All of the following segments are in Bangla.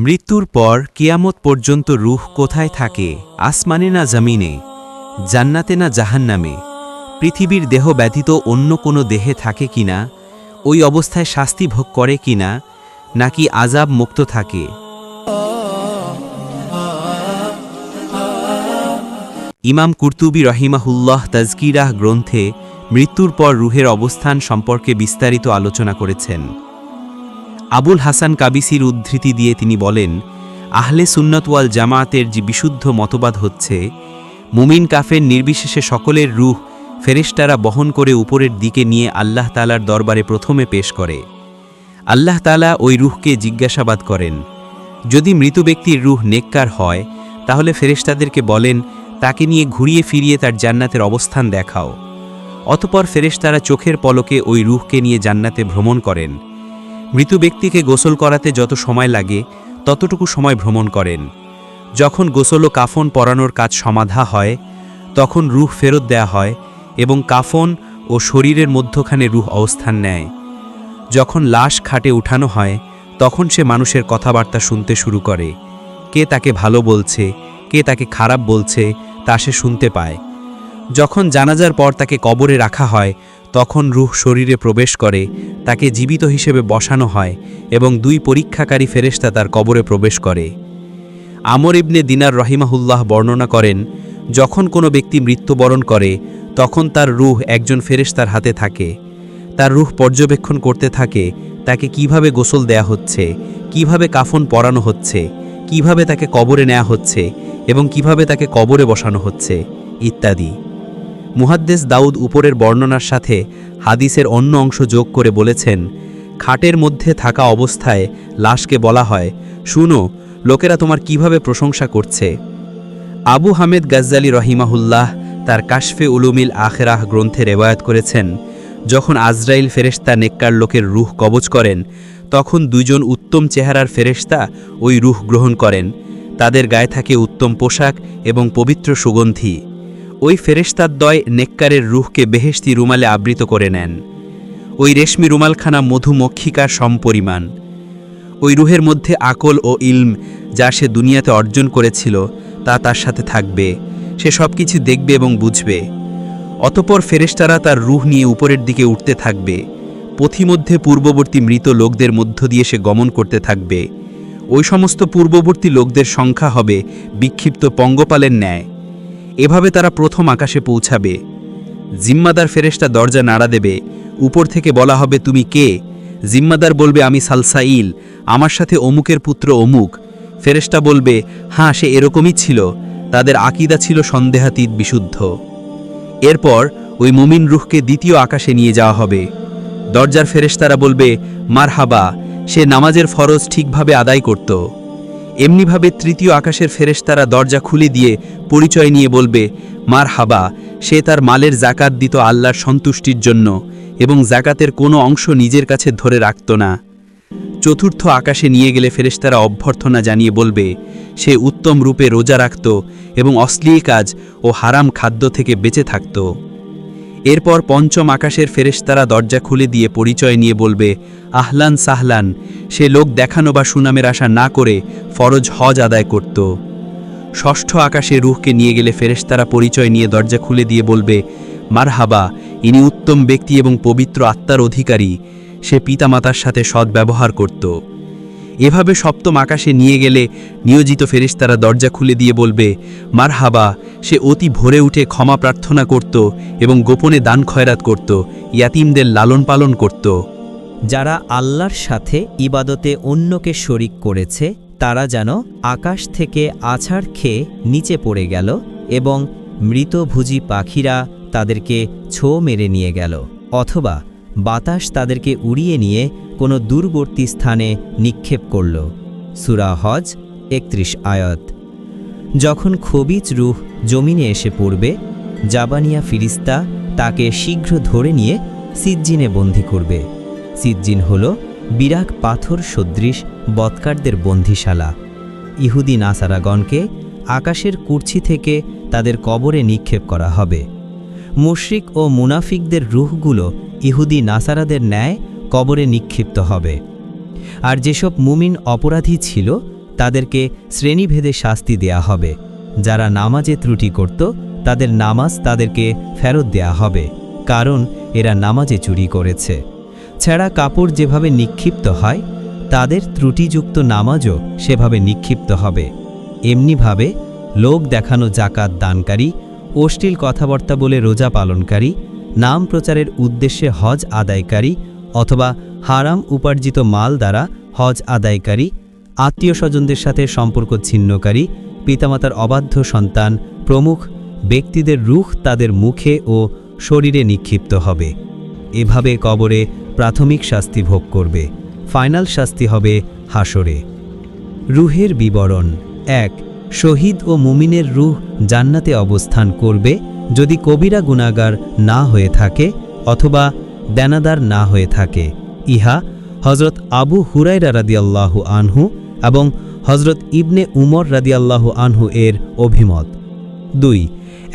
মৃত্যুর পর কিয়ামত পর্যন্ত রূহ কোথায় থাকে? আসমানে না জমিনে, জান্নাতে না জাহান্নামে, পৃথিবীর দেহ ব্যতীত অন্য কোনো দেহে থাকে কিনা, ওই অবস্থায় শাস্তি ভোগ করে কিনা, নাকি আযাব মুক্ত থাকে? ইমাম কুরতুবী রহিমাহুল্লাহ তাজকিরাহ গ্রন্থে মৃত্যুর পর রূহের অবস্থান সম্পর্কে বিস্তারিত আলোচনা করেছেন। আবুল হাসান কাবিসির উদ্ধৃতি দিয়ে তিনি বলেন, আহলে সুন্নাত ওয়াল জামায়াতের যে বিশুদ্ধ মতবাদ হচ্ছে, মুমিন কাফের নির্বিশেষে সকলের রূহ ফেরেশতারা বহন করে উপরের দিকে নিয়ে আল্লাহ তাআলার দরবারে প্রথমে পেশ করে। আল্লাহ তাআলা ওই রূহকে জিজ্ঞাসাবাদ করেন। যদি মৃত ব্যক্তির রূহ নেককার হয়, তাহলে ফেরেশতাদেরকে বলেন, তাকে নিয়ে ঘুরিয়ে ফিরিয়ে তার জান্নাতের অবস্থান দেখাও। অতঃপর ফেরেশতারা চোখের পলকে ওই রূহকে নিয়ে জান্নাতে ভ্রমণ করেন। মৃত ব্যক্তিকে গোসল করাতে যত সময় লাগে ততটুকু সময় ভ্রমণ করেন। যখন গোসল ও কাফন পরানোর কাজ সমাধা হয়, তখন রূহ ফেরত দেয়া হয় এবং কাফন ও শরীরের মধ্যখানে রূহ অবস্থান নেয়। যখন লাশ খাটে উঠানো হয়, তখন সে মানুষের কথাবার্তা শুনতে শুরু করে। কে তাকে ভালো বলছে, কে তাকে খারাপ বলছে, তা সে শুনতে পায়। যখন জানাজার পর তাকে কবরে রাখা হয়, তখন রূহ শরীরে প্রবেশ করে, তাকে জীবিত হিসেবে বসানো হয় এবং দুই পরীক্ষাকারী ফেরেশতা তার কবরে প্রবেশ করে। আমর ইবনে দিনার রহিমাহুল্লাহ বর্ণনা করেন, যখন কোনো ব্যক্তি মৃত্যুবরণ করে, তখন তার রূহ একজন ফেরেশতার হাতে থাকে। তার রূহ পর্যবেক্ষণ করতে থাকে তাকে কিভাবে গোসল দেয়া হচ্ছে, কিভাবে কাফন পরানো হচ্ছে, কিভাবে তাকে কবরে নেওয়া হচ্ছে এবং কিভাবে তাকে কবরে বসানো হচ্ছে ইত্যাদি। মুহাদ্দিস দাউদ উপরের বর্ণনার সাথে হাদিসের অন্য অংশ যোগ করে বলেছেন, খাটের মধ্যে থাকা অবস্থায় লাশকে বলা হয়, শুনো, লোকেরা তোমার কিভাবে প্রশংসা করছে। আবু হামেদ গাজ্জালি রহিমাহুল্লাহ তার কাশফে উলুমিল আখেরাহ গ্রন্থে রেওয়ায়াত করেছেন, যখন আজরাইল ফেরেশতা নেককার লোকের রূহ কবজ করেন, তখন দুইজন উত্তম চেহারার ফেরেশতা ওই রূহ গ্রহণ করেন। তাদের গায়ে থাকে উত্তম পোশাক এবং পবিত্র সুগন্ধি। ওই ফেরেশতাদ্বয় নেককারের রূহকে বেহেশতি রুমালে আবৃত করে নেন। ওই রেশমি রুমালখানা মধুমক্ষিকার সমপরিমাণ। ওই রূহের মধ্যে আকল ও ইলম, যা সে দুনিয়াতে অর্জন করেছিল, তা তার সাথে থাকবে। সে সব কিছু দেখবে এবং বুঝবে। অতঃপর ফেরেশতারা তার রূহ নিয়ে উপরের দিকে উঠতে থাকবে। পথিমধ্যে পূর্ববর্তী মৃত লোকদের মধ্য দিয়ে সে গমন করতে থাকবে। ওই সমস্ত পূর্ববর্তী লোকদের সংখ্যা হবে বিক্ষিপ্ত পঙ্গপালের ন্যায়। এভাবে তারা প্রথম আকাশে পৌঁছাবে। জিম্মাদার ফেরেশতা দরজা নাড়া দেবে। উপর থেকে বলা হবে, তুমি কে? জিম্মাদার বলবে, আমি সালসাইল, আমার সাথে অমুকের পুত্র অমুক। ফেরেশতা বলবে, হ্যাঁ, সে এরকমই ছিল। তাদের আকীদা ছিল সন্দেহাতীত বিশুদ্ধ। এরপর ওই মুমিন রূহকে দ্বিতীয় আকাশে নিয়ে যাওয়া হবে। দরজার ফেরেশতারা বলবে, মারহাবা, সে নামাজের ফরজ ঠিকভাবে আদায় করত। এমনিভাবে তৃতীয় আকাশের ফেরেশতারা দরজা খুলে দিয়ে পরিচয় নিয়ে বলবে, মারহাবা, সে তার মালের জাকাত দিত আল্লাহর সন্তুষ্টির জন্য এবং জাকাতের কোনো অংশ নিজের কাছে ধরে রাখত না। চতুর্থ আকাশে নিয়ে গেলে ফেরেশতারা অভ্যর্থনা জানিয়ে বলবে, সে উত্তম রূপে রোজা রাখত এবং অশ্লীল কাজ ও হারাম খাদ্য থেকে বেঁচে থাকত। এরপর পঞ্চম আকাশের ফেরেশতারা দরজা খুলে দিয়ে পরিচয় নিয়ে বলবে, আহলান সাহলান, সে লোক দেখানো বা সুনামের আশা না করে ফরজ হজ আদায় করত। ষষ্ঠ আকাশে রূহকে নিয়ে গেলে ফেরেশতারা পরিচয় নিয়ে দরজা খুলে দিয়ে বলবে, মারহাবা, ইনি উত্তম ব্যক্তি এবং পবিত্র আত্মার অধিকারী, সে পিতামাতার সাথে সদ্ব্যবহার করত। এভাবে সপ্তম আকাশে নিয়ে গেলে নিয়োজিত ফেরেশতারা দরজা খুলে দিয়ে বলবে, মারহাবা, সে অতি ভোরে উঠে ক্ষমা প্রার্থনা করত এবং গোপনে দান খয়রাত করত, ইয়াতিমদের লালন পালন করত। যারা আল্লাহর সাথে ইবাদতে অন্যকে শরিক করেছে, তারা যেন আকাশ থেকে আছাড় খেয়ে নিচে পড়ে গেল এবং মৃতভোজী পাখিরা তাদেরকে ছো মেরে নিয়ে গেল, অথবা বাতাস তাদেরকে উড়িয়ে নিয়ে কোনো দূরবর্তী স্থানে নিক্ষেপ করল। সূরা হজ ৩১ আয়াত। যখন খবিজ রূহ জমিনে এসে পড়বে, জাবানিয়া ফিরিস্তা তাকে শীঘ্র ধরে নিয়ে সিজ্জিনে বন্দী করবে। সিজ্জিন হল বিরাট পাথর সদৃশ বৎকারদের বন্দিশালা। ইহুদি নাসারাগণকে আকাশের কুরছি থেকে তাদের কবরে নিক্ষেপ করা হবে। মুশরিক ও মুনাফিকদের রূহগুলো ইহুদি নাসারাদের ন্যায় কবরে নিক্ষিপ্ত হবে। আর যেসব মুমিন অপরাধী ছিল তাদেরকে শ্রেণীভেদে শাস্তি দেয়া হবে। যারা নামাজে ত্রুটি করত তাদের নামাজ তাদেরকে ফেরত দেয়া হবে, কারণ এরা নামাজে চুরি করেছে। ছেঁড়া কাপড় যেভাবে নিক্ষিপ্ত হয়, তাদের ত্রুটিযুক্ত নামাজও সেভাবে নিক্ষিপ্ত হবে। এমনিভাবে লোক দেখানো জাকাত দানকারী, অশ্লীল কথাবার্তা বলে রোজা পালনকারী, নাম প্রচারের উদ্দেশ্যে হজ আদায়কারী অথবা হারাম উপার্জিত মাল দ্বারা হজ আদায়কারী, আত্মীয় স্বজনদের সাথে সম্পর্ক ছিন্নকারী, পিতামাতার অবাধ্য সন্তান প্রমুখ ব্যক্তিদের রূহ তাদের মুখে ও শরীরে নিক্ষিপ্ত হবে। এভাবে কবরে প্রাথমিক শাস্তি ভোগ করবে। ফাইনাল শাস্তি হবে হাসরে। রূহের বিবরণ। ১. শহীদ ও মুমিনের রূহ জান্নাতে অবস্থান করবে যদি কবিরা গুনাহগার না হয়ে থাকে অথবা দেনাদার না হয়ে থাকে। ইহা হযরত আবু হুরায়রা রাদিয়াল্লাহু আনহু এবং হযরত ইবনে উমর রাদিয়াল্লাহু আনহু এর অভিমত। ২.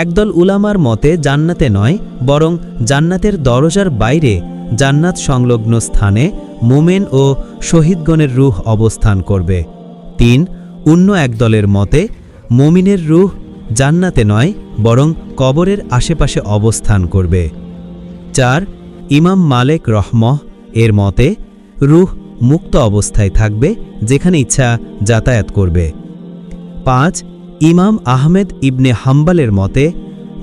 একদল উলামার মতে জান্নাতে নয়, বরং জান্নাতের দরজার বাইরে জান্নাত সংলগ্ন স্থানে মোমেন ও শহীদগণের রূহ অবস্থান করবে। ৩. অন্য একদলের মতে মুমিনের রূহ জান্নাতে নয়, বরং কবরের আশেপাশে অবস্থান করবে। ৪. ইমাম মালিক রহমহ এর মতে রূহ মুক্ত অবস্থায় থাকবে, যেখানে ইচ্ছা যাতায়াত করবে। ৫. ইমাম আহমেদ ইবনে হাম্বালের মতে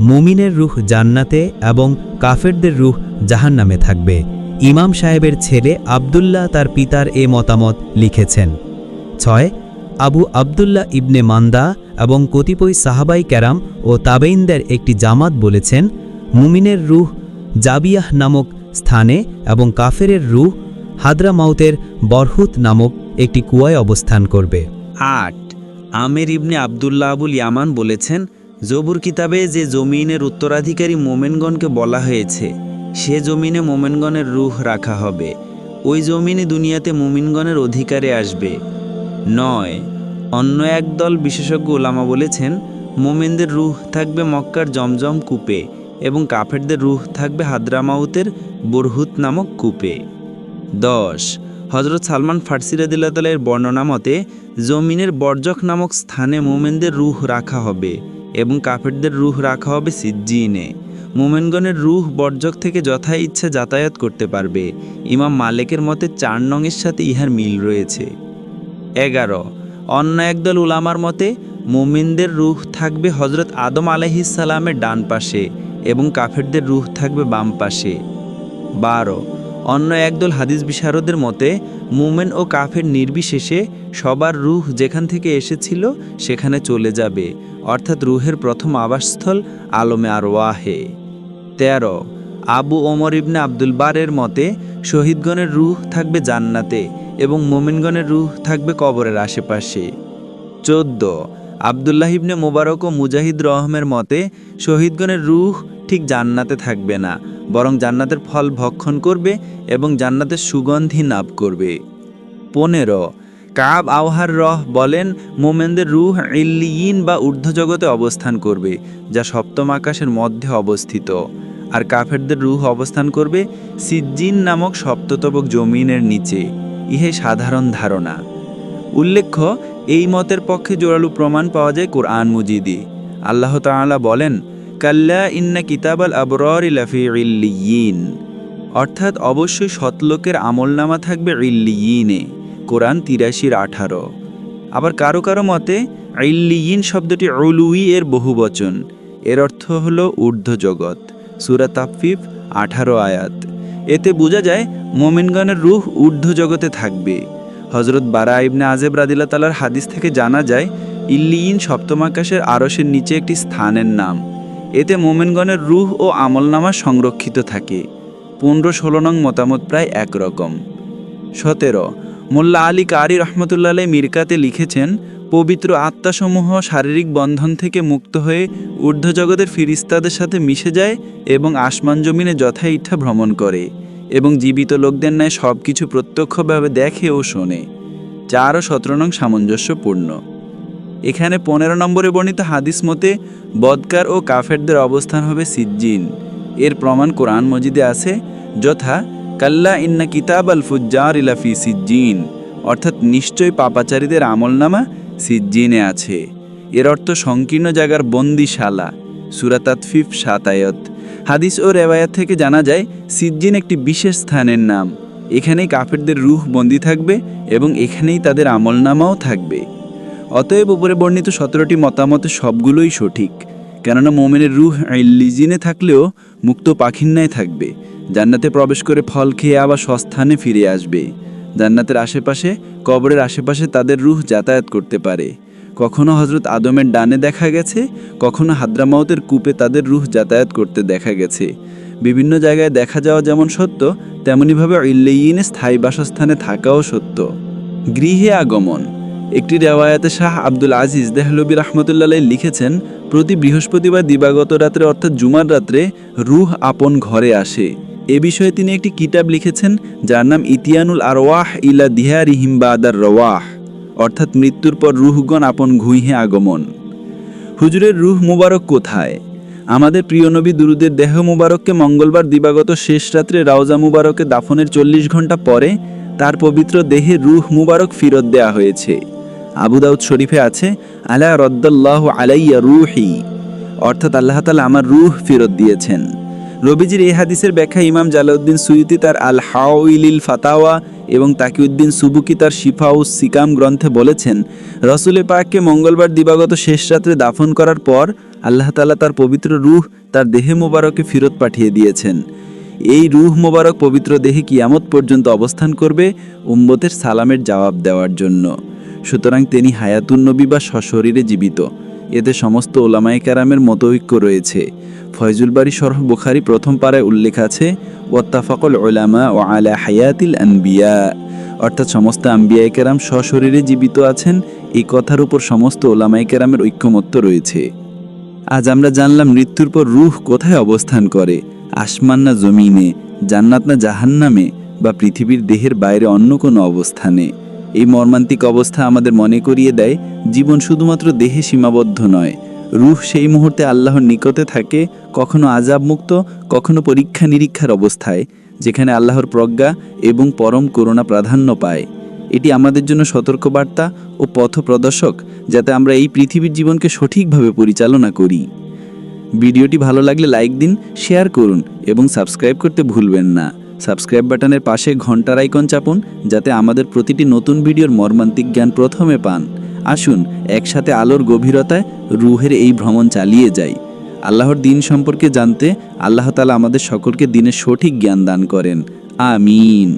মুমিনের রূহ জান্নাতে এবং কাফেরদের রূহ জাহান্নামে থাকবে। ইমাম সাহেবের ছেলে আবদুল্লাহ তার পিতার এ মতামত লিখেছেন। ৬. আবু আবদুল্লাহ ইবনে মান্দা এবং কতিপয় সাহাবাই কেরাম ও তাবেইনদের একটি জামাত বলেছেন, মুমিনের রূহ জাবিয়াহ নামক স্থানে এবং কাফেরের রূহ হাদরামাউতের বরহুত নামক একটি কুয়ায় অবস্থান করবে। ৮. আমের ইবনে আবদুল্লাহ আবুল ইয়ামান বলেছেন, জবুর কিতাবে যে জমিনের উত্তরাধিকারী মোমেনগণকে বলা হয়েছে, সে জমিনে মোমেনগণের রূহ রাখা হবে। ওই জমিনে দুনিয়াতে মুমিনগণের অধিকারে আসবে। ৯. অন্য একদল বিশেষজ্ঞ ওলামা বলেছেন, মোমেনদের রূহ থাকবে মক্কার জমজম কূপে এবং কাফেরদের রূহ থাকবে হাদরামাউতের বরহুত নামক কূপে। ১০. হযরত সালমান ফার্সি রাদিয়াল্লাহু তাআলা এর বর্ণনা মতে জমিনের বরজখ নামক স্থানে মোমেনদের রূহ রাখা হবে এবং কাফেরদের রূহ রাখা হবে সিজ্জিনে। মোমেনগণের রূহ বরজখ থেকে যথা ইচ্ছা যাতায়াত করতে পারবে। ইমাম মালিকের মতে ৪ নংয়ের সাথে ইহার মিল রয়েছে। ১১. অন্য একদল উলামার মতে মুমিনদের রূহ থাকবে হযরত আদম আলাইহিস সালামের ডান পাশে এবং কাফেরদের রূহ থাকবে বাম পাশে। ১২. অন্য একদল হাদিস বিশারদের মতে মুমিন ও কাফের নির্বিশেষে সবার রূহ যেখান থেকে এসেছিল সেখানে চলে যাবে, অর্থাৎ রূহের প্রথম আবাসস্থল আলমে আরওয়াহে। ১৩. আবু ওমর ইবনে আব্দুল বারের মতে শহীদগণের রূহ থাকবে জান্নাতে এবং মুমিনগণের রূহ থাকবে কবরের আশেপাশে। ১৪. আবদুল্লাহ ইবনে মুবারক ও মুজাহিদ রহমের মতে শহীদগণের রূহ ঠিক জান্নাতে থাকবে না, বরং জান্নাতের ফল ভক্ষণ করবে এবং জান্নাতের সুগন্ধি লাভ করবে। ১৫. কাব আওহার রহ বলেন, মোমেনদের রূহ ইল্লিয়িন বা ঊর্ধ্বজগতে অবস্থান করবে, যা সপ্তম আকাশের মধ্যে অবস্থিত, আর কাফেরদের রূহ অবস্থান করবে সিজ্জিন নামক সপ্ততবক জমিনের নিচে। ইহে সাধারণ ধারণা। উল্লেখ্য, এই মতের পক্ষে জোরালো প্রমাণ পাওয়া যায় কোরআন মুজিদে। আল্লাহ তাআলা বলেন, কাল্লা ইন্না কিতাবাল আবরারি লাফি ইল্লিয়িন, অর্থাৎ অবশ্যই সৎলোকের আমলনামা থাকবে ইল্লিয়িনে। কোরআন ৮৩:১৮। আবার কারো কারো মতে ইল্লিয়িন শব্দটি উলুই এর বহুবচন, এর অর্থ হল ঊর্ধ্বজগৎ। সূরা তাফফিফ ১৮ আয়াত। এতে বোঝা যায় মুমিনগণের রূহ ঊর্ধ্বজগতে থাকবে। হযরত বারা ইবনে আযেব রাদিয়াল্লাহু তাআলার হাদিস থেকে জানা যায়, ইল্লিয়িন সপ্তম আকাশের আরশের নিচে একটি স্থানের নাম। এতে মোমেনগণের রূহ ও আমলনামা সংরক্ষিত থাকে। ১৫-১৬ নং মতামত প্রায় একরকম। ১৭. মোল্লা আলী কারি রহমতুল্লাহ আলাইহি মিরকাতে লিখেছেন, পবিত্র আত্মাসমূহ শারীরিক বন্ধন থেকে মুক্ত হয়ে ঊর্ধ্বজগতের ফিরিস্তাদের সাথে মিশে যায় এবং আসমান জমিনে যথা ইচ্ছা ভ্রমণ করে এবং জীবিত লোকদের ন্যায় সব কিছু প্রত্যক্ষভাবে দেখে ও শোনে। ৪ ও ১৭ নং সামঞ্জস্যপূর্ণ। এখানে ১৫ নম্বরে বর্ণিত হাদিস মতে বদকার ও কাফেরদের অবস্থান হবে সিজ্জিন। এর প্রমাণ কোরআন মজিদে আছে, যথা কাল্লা ইন্না কিতাব আল ফুজ্জার ইলাফি সিজ্জিন অর্থাৎ নিশ্চয় পাপাচারীদের আমলনামা সিজ্জিনে আছে। এর অর্থ সংকীর্ণ জায়গার বন্দিশালা। সূরা তাতফিফ ৭ আয়াত। হাদিস ও রেওয়ায়াত থেকে জানা যায় সিজ্জিন একটি বিশেষ স্থানের নাম। এখানেই কাফেরদের রূহ বন্দী থাকবে এবং এখানেই তাদের আমলনামাও থাকবে। অতএব উপরে বর্ণিত ১৭টি মতামতের সবগুলোই সঠিক, কেননা মোমেনের রূহ ইল্লিজিনে থাকলেও মুক্ত পাখির ন্যায় থাকবে। জান্নাতে প্রবেশ করে ফল খেয়ে আবার স্বস্থানে ফিরে আসবে। জান্নাতের আশেপাশে, কবরের আশেপাশে তাদের রূহ যাতায়াত করতে পারে। কখনো হজরত আদমের ডানে দেখা গেছে, কখনো হাদ্রামাউতের কূপে তাদের রূহ যাতায়াত করতে দেখা গেছে। বিভিন্ন জায়গায় দেখা যাওয়া যেমন সত্য, তেমনিভাবে ইল্লিয়িনে স্থায়ী বাসস্থানে থাকাও সত্য। গৃহে আগমন। একটি রেওয়ায়াতে শাহ আব্দুল আজিজ দেহলবী রহমতুল্লাহ লিখেছেন, প্রতি বৃহস্পতিবার দিবাগত রাত্রে অর্থাৎ জুমার রাত্রে রূহ আপন ঘরে আসে। এ বিষয়ে তিনি একটি কিতাব লিখেছেন যার নাম ইতিয়ানুল আরওয়াহ ইলা দিহারিহিম বাদার রওয়াহ, অর্থাৎ মৃত্যুর পর রূহগণ আপন ঘুইহে আগমন। হুজুরের রূহ মুবারক কোথায়? আমাদের প্রিয় নবী দুরুদের দেহ মুবারককে মঙ্গলবার দিবাগত শেষ রাত্রে রাওজা মুবারকে দাফনের ৪০ ঘন্টা পরে তার পবিত্র দেহে রূহ মুবারক ফিরত দেয়া হয়েছে। আবু দাউদ শরীফে আছে, আলা রদ্দাল্লাহু আলাইয়া রূহি, অর্থাৎ আল্লাহ তাআলা আমার রূহ ফেরত দিয়েছেন। রবিজির এই হাদিসের ব্যাখ্যা ইমাম জালাউদ্দিন সুয়ুতি তার আল হাওইলিল ফাতাওয়া এবং তাকিউদ্দিন সুবুকি তার শিফাউস সিকাম গ্রন্থে বলেছেন, রসুলে পাককে মঙ্গলবার দিবাগত শেষ রাত্রে দাফন করার পর আল্লাহ তাআলা তার পবিত্র রূহ তার দেহে মোবারকে ফিরত পাঠিয়ে দিয়েছেন। এই রূহ মোবারক পবিত্র দেহে কিয়ামত পর্যন্ত অবস্থান করবে উম্মতের সালামের জবাব দেওয়ার জন্য। সুতরাং তিনি হায়াতুন নবী বা সশরীরে জীবিত। এতে সমস্ত ওলামায়ে কেরামের মতৈক্য রয়েছে। ফয়জুল বারী শরহ বুখারী প্রথম পারায় উল্লেখ আছে, ওয়াত্তাফাকুল উলামা ওয়া আলা হায়াতিল আনবিয়া, অর্থাৎ সমস্ত আম্বিয়ায়ে কেরাম সশরীরে জীবিত আছেন। এই কথার উপর সমস্ত ওলামায়ে কেরামের ঐক্যমত্য রয়েছে। আজ আমরা জানলাম মৃত্যুর পর রূহ কোথায় অবস্থান করে, আসমান না জমিনে, জান্নাত না জাহান্নামে, বা পৃথিবীর দেহের বাইরে অন্য কোনো অবস্থানে। এই মর্মান্তিক অবস্থা আমাদের মনে করিয়ে দেয় জীবন শুধুমাত্র দেহে সীমাবদ্ধ নয়। রূহ সেই মুহূর্তে আল্লাহর নিকটে থাকে, কখনো আযাব মুক্ত, কখনো পরীক্ষা নিরীক্ষার অবস্থায়, যেখানে আল্লাহর প্রজ্ঞা এবং পরম করুণা প্রাধান্য পায়। এটি আমাদের জন্য সতর্কবার্তা ও পথ প্রদর্শক, যাতে আমরা এই পৃথিবীর জীবনকে সঠিকভাবে পরিচালনা করি। ভিডিওটি ভালো লাগলে লাইক দিন, শেয়ার করুন এবং সাবস্ক্রাইব করতে ভুলবেন না। সাবস্ক্রাইব বাটনের পাশে ঘন্টার আইকন চাপুন, যাতে আমাদের প্রতিটি নতুন ভিডিওর মর্মান্তিক জ্ঞান প্রথমে পান। আসুন একসাথে আলোর গভীরতায় রূহের এই ভ্রমণ চালিয়ে যাই। আল্লাহর দ্বীন সম্পর্কে জানতে আল্লাহ তাআলা আমাদের সকলকে দ্বীনের সঠিক জ্ঞান দান করেন। আমিন।